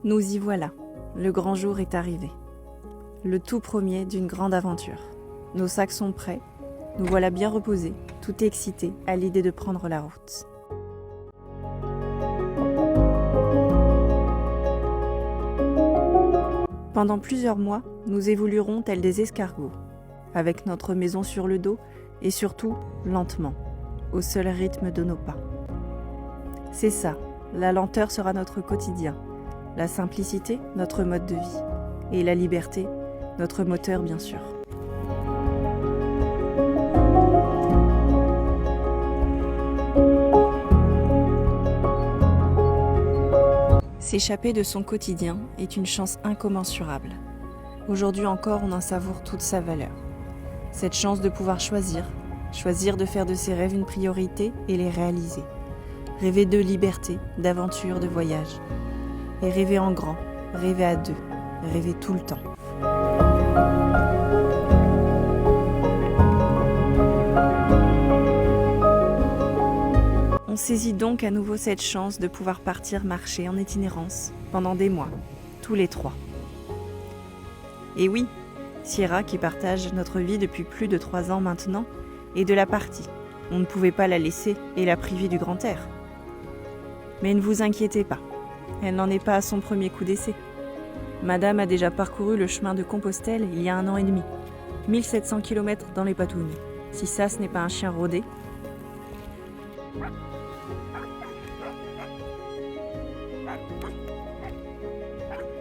Nous y voilà, le grand jour est arrivé. Le tout premier d'une grande aventure. Nos sacs sont prêts, nous voilà bien reposés, tout excités à l'idée de prendre la route. Pendant plusieurs mois, nous évoluerons tels des escargots, avec notre maison sur le dos et surtout lentement, au seul rythme de nos pas. C'est ça, la lenteur sera notre quotidien, la simplicité notre mode de vie et la liberté notre moteur bien sûr. S'échapper de son quotidien est une chance incommensurable. Aujourd'hui encore, on en savoure toute sa valeur. Cette chance de pouvoir choisir de faire de ses rêves une priorité et les réaliser. Rêver de liberté, d'aventure, de voyage. Et rêver en grand, rêver à deux, rêver tout le temps. On saisit donc à nouveau cette chance de pouvoir partir marcher en itinérance pendant des mois, tous les trois. Et oui, Sierra, qui partage notre vie depuis plus de 3 ans maintenant, est de la partie. On ne pouvait pas la laisser et la priver du grand air. Mais ne vous inquiétez pas, elle n'en est pas à son premier coup d'essai. Madame a déjà parcouru le chemin de Compostelle il y a 1 an et demi. 1700 km dans les patounes. Si ça, ce n'est pas un chien rodé.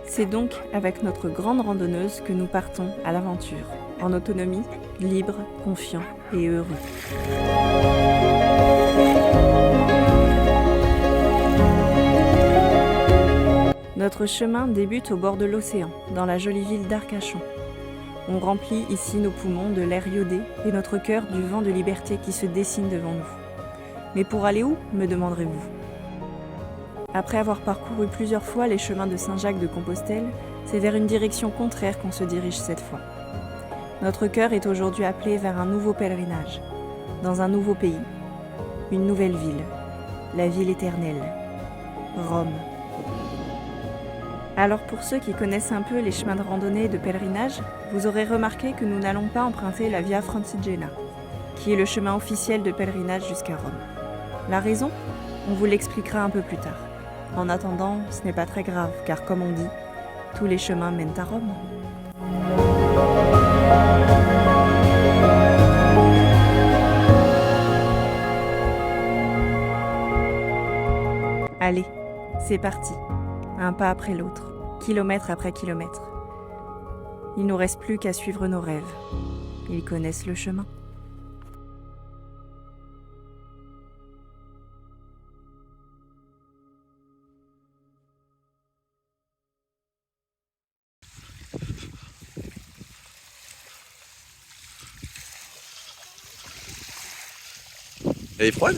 C'est donc avec notre grande randonneuse que nous partons à l'aventure, en autonomie, libre, confiant et heureux. Notre chemin débute au bord de l'océan, dans la jolie ville d'Arcachon. On remplit ici nos poumons de l'air iodé et notre cœur du vent de liberté qui se dessine devant nous. Mais pour aller où, me demanderez-vous ? Après avoir parcouru plusieurs fois les chemins de Saint-Jacques-de-Compostelle, c'est vers une direction contraire qu'on se dirige cette fois. Notre cœur est aujourd'hui appelé vers un nouveau pèlerinage, dans un nouveau pays, une nouvelle ville, la ville éternelle, Rome. Alors pour ceux qui connaissent un peu les chemins de randonnée et de pèlerinage, vous aurez remarqué que nous n'allons pas emprunter la Via Francigena, qui est le chemin officiel de pèlerinage jusqu'à Rome. La raison ? On vous l'expliquera un peu plus tard. En attendant, ce n'est pas très grave, car comme on dit, tous les chemins mènent à Rome. Allez, c'est parti, un pas après l'autre, kilomètre après kilomètre. Il ne nous reste plus qu'à suivre nos rêves. Ils connaissent le chemin. Elle est froide ?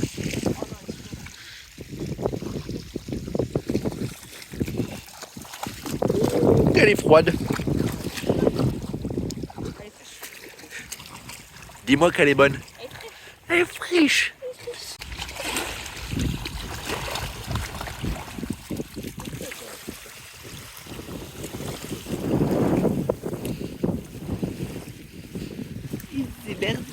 Elle est froide. Dis-moi qu'elle est bonne. Elle est fraîche. C'est merdi.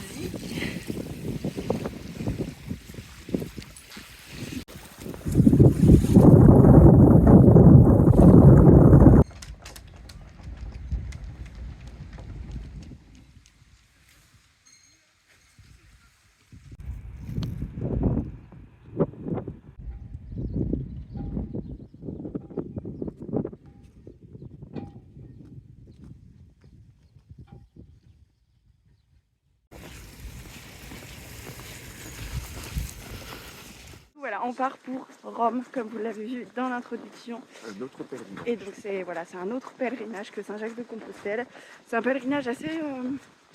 Voilà, on part pour Rome, comme vous l'avez vu dans l'introduction. Un autre pèlerinage. Et donc c'est un autre pèlerinage que Saint-Jacques-de-Compostelle. C'est un pèlerinage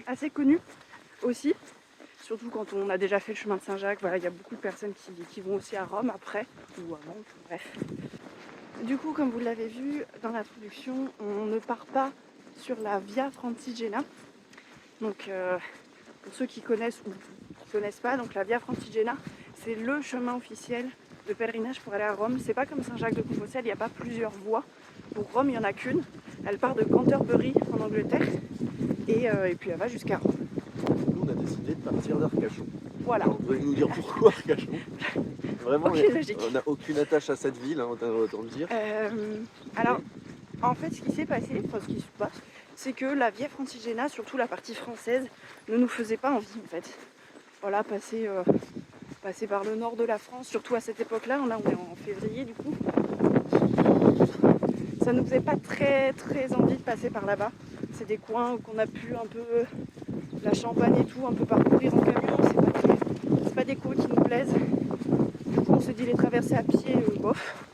assez connu aussi, surtout quand on a déjà fait le chemin de Saint-Jacques. Voilà, il y a beaucoup de personnes qui vont aussi à Rome après, ou avant, bref. Du coup, comme vous l'avez vu dans l'introduction, on ne part pas sur la Via Francigena. Donc pour ceux qui connaissent ou qui ne connaissent pas, donc la Via Francigena, c'est le chemin officiel de pèlerinage pour aller à Rome. C'est pas comme Saint-Jacques-de-Compostelle, il n'y a pas plusieurs voies. Pour Rome, il n'y en a qu'une. Elle part de Canterbury en Angleterre et puis elle va jusqu'à Rome. Nous, on a décidé de partir d'Arcachon. Voilà. Alors, vous pouvez nous dire pourquoi Arcachon? Vraiment, Aucune logique. on n'a aucune attache à cette ville, hein, autant le dire. Alors, en fait, ce qui s'est passé, enfin ce qui se passe, c'est que la Via Francigena, surtout la partie française, ne nous faisait pas envie en fait. Voilà, passer par le nord de la France, surtout à cette époque-là, là on est en février du coup. Ça nous faisait pas très envie de passer par là-bas. C'est des coins qu'on a pu un peu, la Champagne et tout, un peu parcourir en camion, c'est pas des coins qui nous plaisent. Du coup on s'est dit les traverser à pied, bof.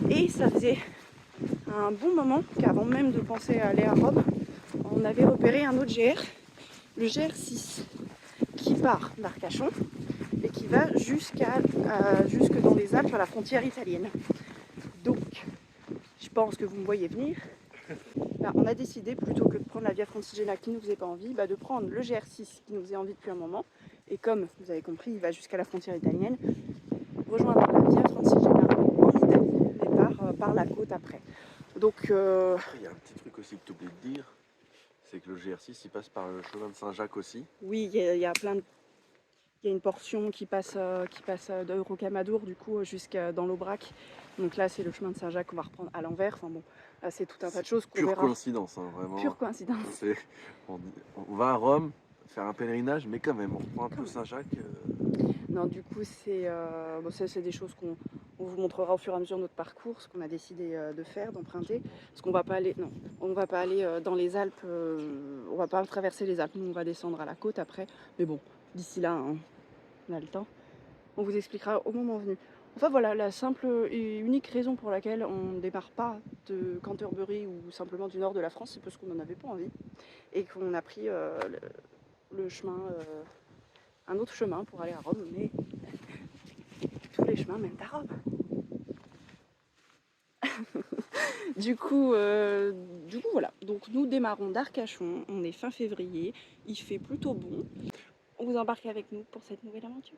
Et ça faisait un bon moment qu'avant même de penser à aller à Rome, on avait repéré un autre GR, le GR6, qui part d'Arcachon et qui va jusque dans les Alpes, à la frontière italienne. Donc, je pense que vous me voyez venir. On a décidé, plutôt que de prendre la Via Francigena qui ne nous faisait pas envie, de prendre le GR6 qui nous faisait envie depuis un moment. Et comme vous avez compris, il va jusqu'à la frontière italienne, rejoindre la Via Francigena en Italie, mais par la côte après. Donc, Il y a un petit truc aussi que tu oublies de dire, c'est que le GR6 il passe par le chemin de Saint-Jacques aussi. Oui, il y a plein de... Il y a une portion qui passe de Rocamadour du coup jusqu'à dans l'Aubrac. Donc là c'est le chemin de Saint-Jacques qu'on va reprendre à l'envers. Enfin bon, là c'est tout un tas de choses qu'on verra. Pure coïncidence, hein, vraiment. Pure coïncidence. On va à Rome faire un pèlerinage, mais quand même on reprend un peu Saint-Jacques. Non, du coup c'est des choses qu'on vous montrera au fur et à mesure de notre parcours, ce qu'on a décidé de faire, d'emprunter. Parce qu'on va pas aller, dans les Alpes, on va pas traverser les Alpes, nous on va descendre à la côte après. Mais bon, d'ici là, hein, on a le temps. On vous expliquera au moment venu. Enfin voilà, la simple et unique raison pour laquelle on ne démarre pas de Canterbury ou simplement du nord de la France, c'est parce qu'on n'en avait pas envie et qu'on a pris le chemin, un autre chemin pour aller à Rome, mais tous les chemins mènent à Rome. Du coup, voilà. Donc nous démarrons d'Arcachon, on est fin février, il fait plutôt bon. On vous embarque avec nous pour cette nouvelle aventure.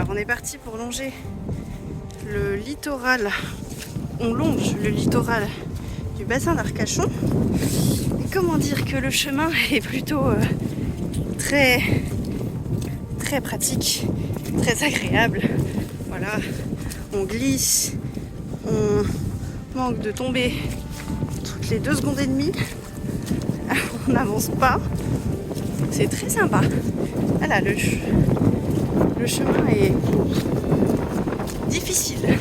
On est parti pour longer le littoral. On longe le littoral du bassin d'Arcachon. Et comment dire que le chemin est plutôt très pratique, très agréable. Voilà, on glisse, on manque de tomber toutes les 2 secondes et demie. On n'avance pas. C'est très sympa. Voilà, le chemin est difficile.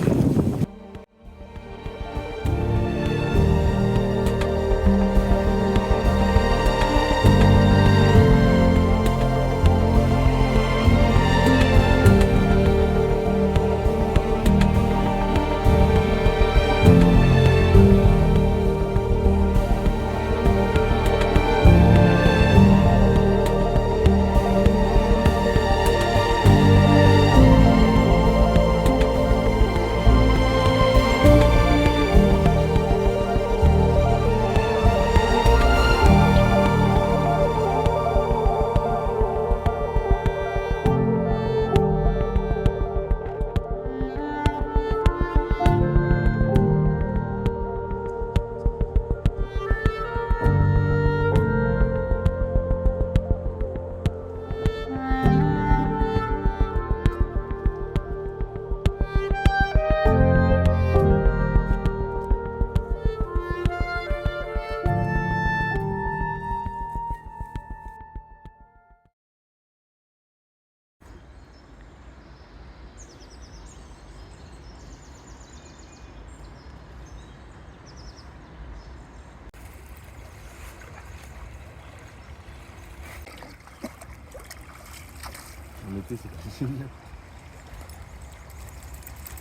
l'été, c'est plus génial.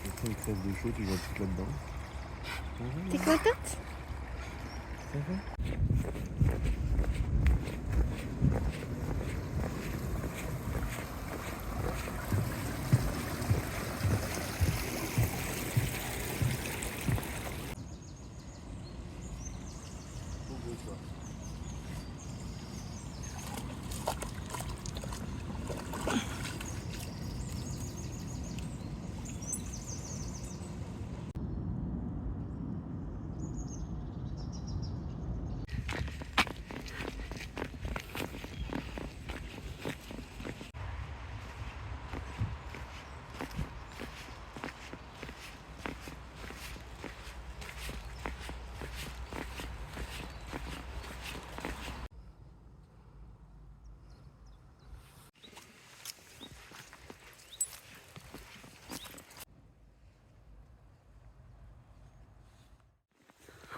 Après, il crève de chaud, tu vois tout là-dedans. T'es contente? Ça va?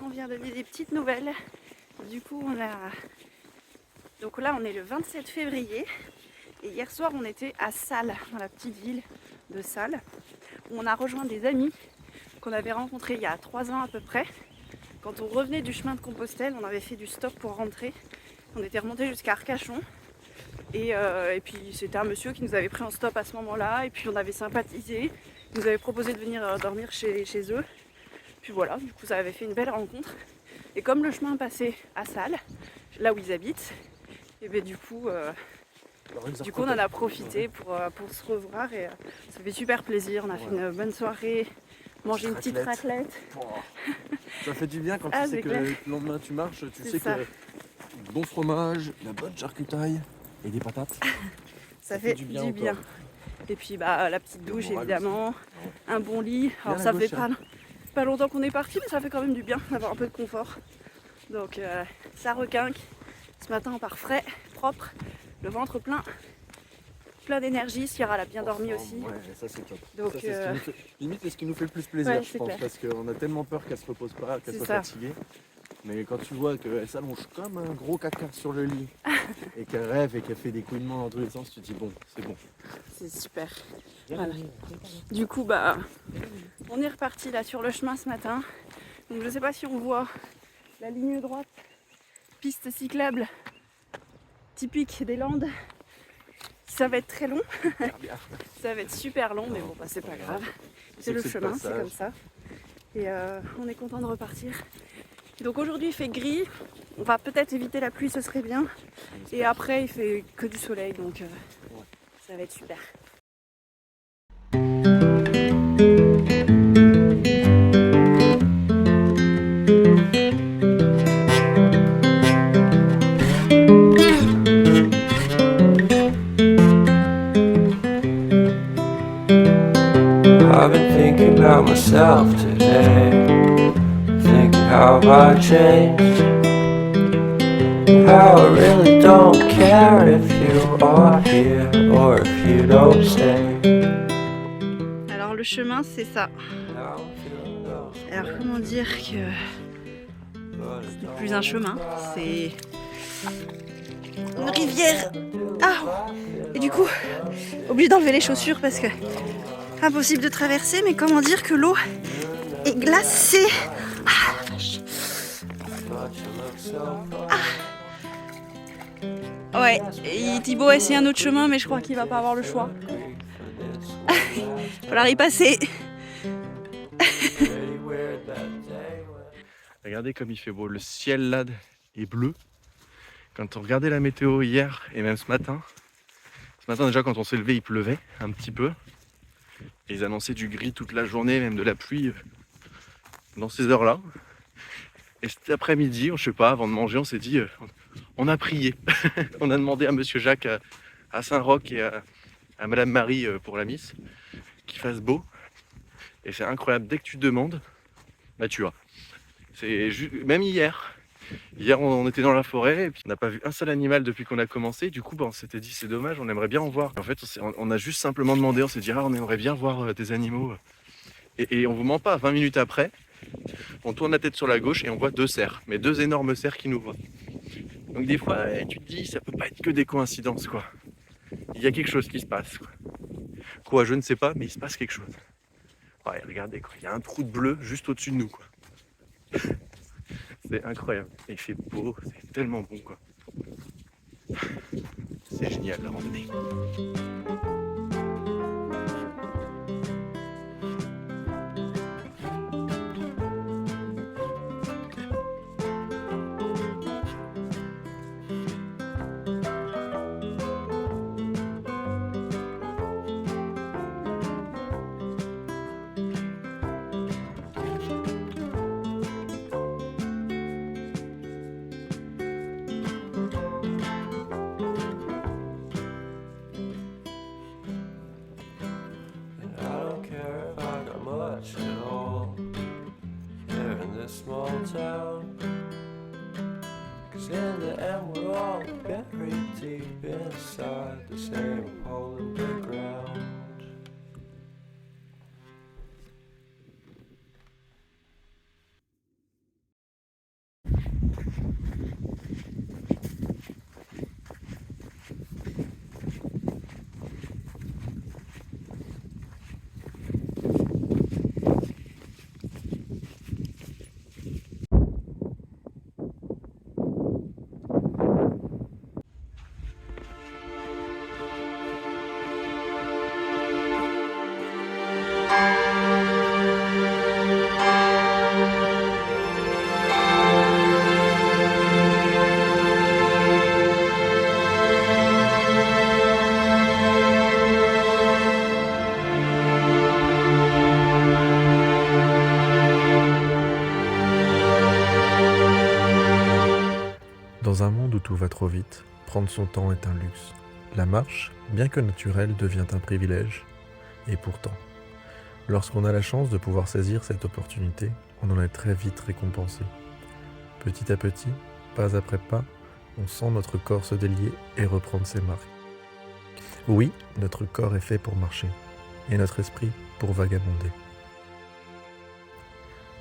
On vient donner des petites nouvelles. Du coup, donc là, on est le 27 février. Et hier soir, on était à Salles, dans la petite ville de Salles, où on a rejoint des amis qu'on avait rencontrés il y a 3 ans à peu près. Quand on revenait du chemin de Compostelle, on avait fait du stop pour rentrer. On était remonté jusqu'à Arcachon. Et puis c'était un monsieur qui nous avait pris en stop à ce moment-là. Et puis on avait sympathisé. Il nous avait proposé de venir dormir chez eux. Puis voilà, du coup ça avait fait une belle rencontre. Et comme le chemin passait à Salles, là où ils habitent, et bien du coup on en a profité pour se revoir et ça fait super plaisir. On a fait une bonne soirée, mangé une petite raclette. Ça fait du bien quand Ah, tu sais c'est que clair. le lendemain tu marches, tu sais ça. que bon fromage, la bonne charcutaille et des patates. Ça fait du bien. Et puis la petite douche évidemment, un bon lit. Alors ça fait pas longtemps qu'on est parti, mais ça fait quand même du bien d'avoir un peu de confort. Donc ça requinque. Ce matin on part frais, propre, le ventre plein d'énergie. Ciara a bien dormi aussi. Ouais, ça c'est top. Donc, ça, limite c'est ce qui nous fait le plus plaisir, ouais, je pense, clair. parce qu'on a tellement peur qu'elle se repose pas, qu'elle soit ça. fatiguée. Mais quand tu vois qu'elle s'allonge comme un gros caca sur le lit et qu'elle rêve et qu'elle fait des couinements dans tous les sens, tu te dis bon, c'est bon. C'est super. Voilà. Du coup, on est reparti là sur le chemin ce matin. Donc je sais pas si on voit la ligne droite, piste cyclable typique des Landes. Ça va être très long. Ça va être super long, mais bon, c'est pas grave. C'est le chemin, c'est comme ça. Et on est content de repartir. Et donc aujourd'hui il fait gris. On va peut-être éviter la pluie, ce serait bien. Et après il fait que du soleil, donc ça va être super. I've been thinking about myself today, thinking how I changed, how I really don't care if you are here or if you don't stay. Alors le chemin c'est ça. Alors comment dire que c'est plus un chemin, c'est une rivière. Ah. Et du coup, obligé d'enlever les chaussures parce que impossible de traverser, mais comment dire que l'eau est glacée. Ah la vache. Ah. Ouais, et Thibaut a essayé un autre chemin, mais je crois qu'il va pas avoir le choix. Il va falloir y passer. Regardez comme il fait beau, le ciel là est bleu. Quand on regardait la météo hier et même ce matin déjà quand on s'est levé il pleuvait un petit peu. Et ils annonçaient du gris toute la journée, même de la pluie dans ces heures-là. Et cet après-midi, je sais pas, avant de manger, on s'est dit, on a prié. On a demandé à Monsieur Jacques à Saint-Roch et à Madame Marie pour la messe qu'il fasse beau. Et c'est incroyable, dès que tu demandes, tu as. Même hier, on était dans la forêt et puis on n'a pas vu un seul animal depuis qu'on a commencé. Du coup, on s'était dit c'est dommage, on aimerait bien en voir. En fait, on a juste simplement demandé, on s'est dit on aimerait bien voir des animaux. Et on vous ment pas, 20 minutes après, on tourne la tête sur la gauche et on voit 2 cerfs, mais 2 énormes cerfs qui nous voient. Donc des fois, tu te dis ça peut pas être que des coïncidences quoi. il y a quelque chose qui se passe. Quoi, je ne sais pas, mais il se passe quelque chose. Ouais, regardez, quoi. Il y a un trou de bleu juste au-dessus de nous, quoi. C'est incroyable. Et il fait beau, c'est tellement bon, quoi. C'est génial la randonnée. And I don't care if I got much at all here in this small town. 'Cause in the end we're all buried deep inside the same hole in the ground. Dans un monde où tout va trop vite, prendre son temps est un luxe. La marche, bien que naturelle, devient un privilège. Et pourtant, lorsqu'on a la chance de pouvoir saisir cette opportunité, on en est très vite récompensé. Petit à petit, pas après pas, on sent notre corps se délier et reprendre ses marques. Oui, notre corps est fait pour marcher, et notre esprit pour vagabonder.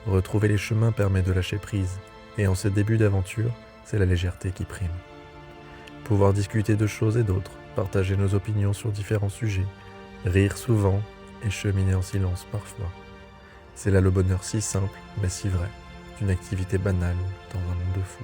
Retrouver les chemins permet de lâcher prise, et en ces débuts d'aventure, c'est la légèreté qui prime. Pouvoir discuter de choses et d'autres, partager nos opinions sur différents sujets, rire souvent et cheminer en silence parfois. C'est là le bonheur si simple, mais si vrai, d'une activité banale dans un monde de fous.